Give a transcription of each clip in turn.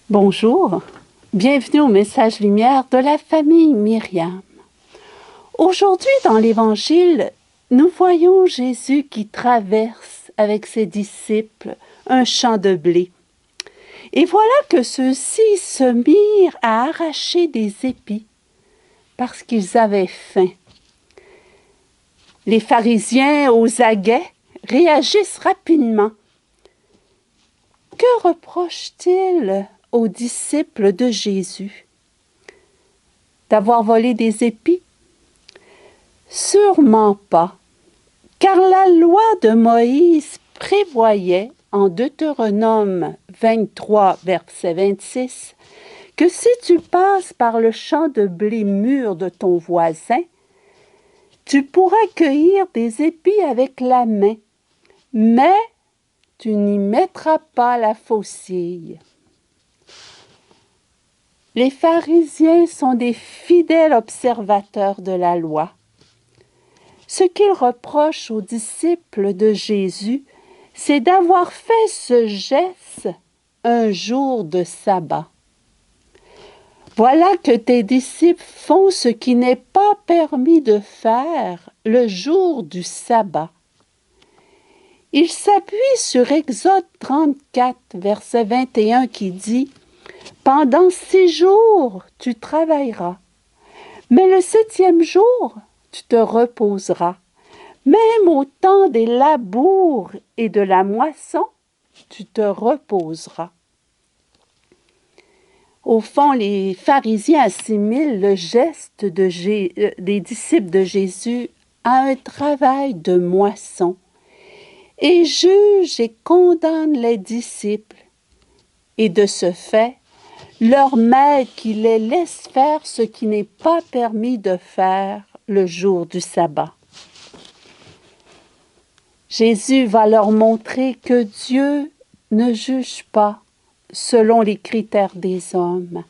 Bonjour, bienvenue au message lumière de la famille Myriam. Aujourd'hui dans l'Évangile, nous voyons Jésus qui traverse avec ses disciples un champ de blé. Et voilà que ceux-ci se mirent à arracher des épis parce qu'ils avaient faim. Les pharisiens aux aguets réagissent rapidement. Que reprochent-ils aux disciples de Jésus? D'avoir volé des épis? Sûrement pas, car la loi de Moïse prévoyait en Deutéronome 23, verset 26, que si tu passes par le champ de blé mûr de ton voisin, tu pourras cueillir des épis avec la main, mais tu n'y mettras pas la faucille. Les pharisiens sont des fidèles observateurs de la loi. Ce qu'ils reprochent aux disciples de Jésus, c'est d'avoir fait ce geste un jour de sabbat. Voilà que tes disciples font ce qui n'est pas permis de faire le jour du sabbat. Ils s'appuient sur Exode 34, verset 21 qui dit « Pendant 6 jours, tu travailleras, mais le 7e jour, tu te reposeras. Même au temps des labours et de la moisson, tu te reposeras. » Au fond, les pharisiens assimilent le geste des disciples de Jésus à un travail de moisson et jugent et condamnent les disciples. Et de ce fait, leur maître qui les laisse faire ce qui n'est pas permis de faire le jour du sabbat. Jésus va leur montrer que Dieu ne juge pas selon les critères des hommes.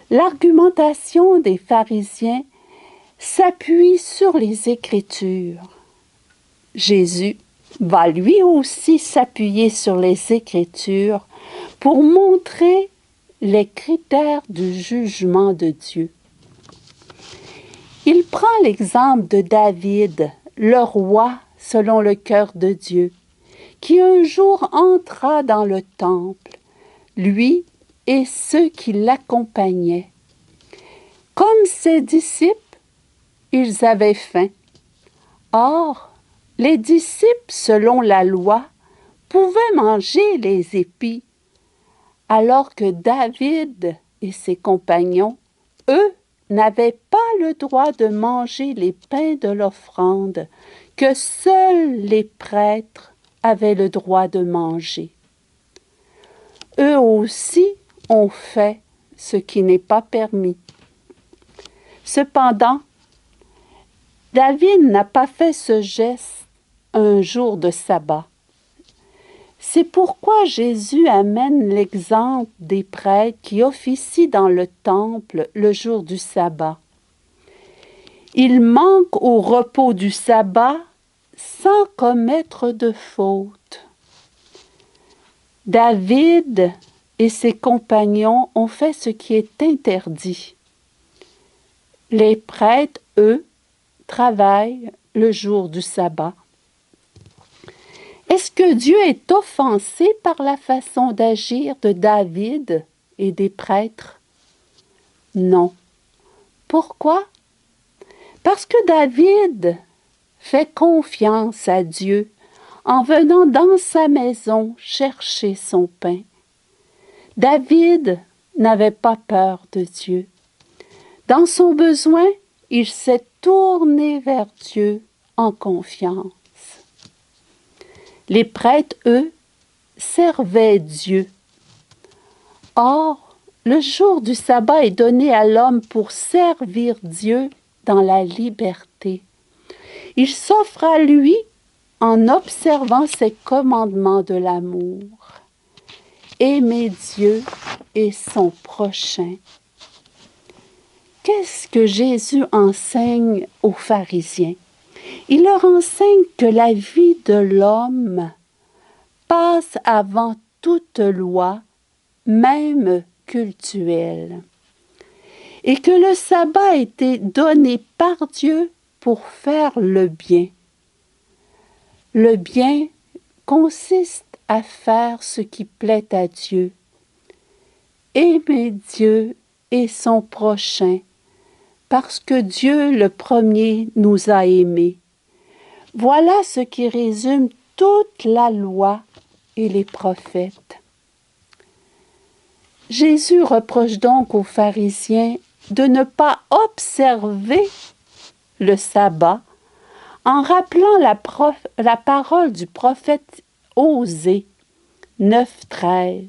L'argumentation des pharisiens s'appuie sur les Écritures. Jésus va lui aussi s'appuyer sur les Écritures pour montrer les critères du jugement de Dieu. Il prend l'exemple de David, le roi selon le cœur de Dieu, qui un jour entra dans le temple, lui et ceux qui l'accompagnaient. Comme ses disciples, ils avaient faim. Or, les disciples, selon la loi, pouvaient manger les épis, alors que David et ses compagnons, eux, n'avaient pas le droit de manger les pains de l'offrande que seuls les prêtres avaient le droit de manger. Eux aussi ont fait ce qui n'est pas permis. Cependant, David n'a pas fait ce geste un jour de sabbat. C'est pourquoi Jésus amène l'exemple des prêtres qui officient dans le temple le jour du sabbat. Ils manquent au repos du sabbat sans commettre de faute. David et ses compagnons ont fait ce qui est interdit. Les prêtres, eux, travaillent le jour du sabbat. Est-ce que Dieu est offensé par la façon d'agir de David et des prêtres? Non. Pourquoi? Parce que David fait confiance à Dieu en venant dans sa maison chercher son pain. David n'avait pas peur de Dieu. Dans son besoin, il s'est tourné vers Dieu en confiance. Les prêtres, eux, servaient Dieu. Or, le jour du sabbat est donné à l'homme pour servir Dieu dans la liberté. Il s'offre à lui en observant ses commandements de l'amour. Aimer Dieu et son prochain. Qu'est-ce que Jésus enseigne aux pharisiens? Il leur enseigne que la vie de l'homme passe avant toute loi même cultuelle, et que le sabbat a été donné par Dieu pour faire le bien. Le bien consiste à faire ce qui plaît à Dieu. Aimer Dieu et son prochain, parce que Dieu le premier nous a aimés. Voilà ce qui résume toute la loi et les prophètes. Jésus reproche donc aux pharisiens de ne pas observer le sabbat en rappelant la parole du prophète Osée 9,13.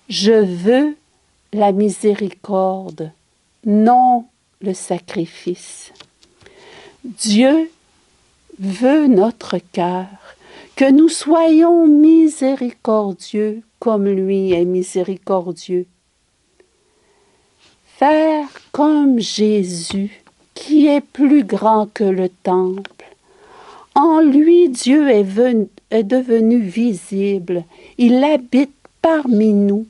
Je veux la miséricorde, non le sacrifice. Dieu veut notre cœur, que nous soyons miséricordieux comme lui est miséricordieux. Faire comme Jésus, qui est plus grand que le temple. En lui, Dieu est devenu visible. Il habite parmi nous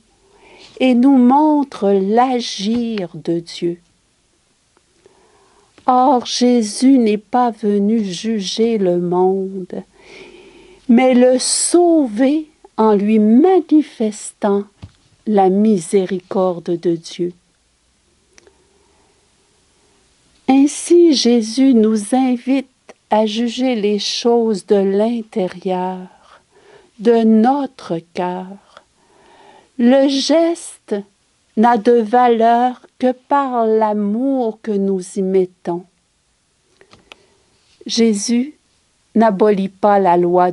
et nous montre l'agir de Dieu. Or, Jésus n'est pas venu juger le monde, mais le sauver en lui manifestant la miséricorde de Dieu. Ainsi, Jésus nous invite à juger les choses de l'intérieur, de notre cœur. Le geste n'a de valeur que par l'amour que nous y mettons. Jésus n'abolit pas la loi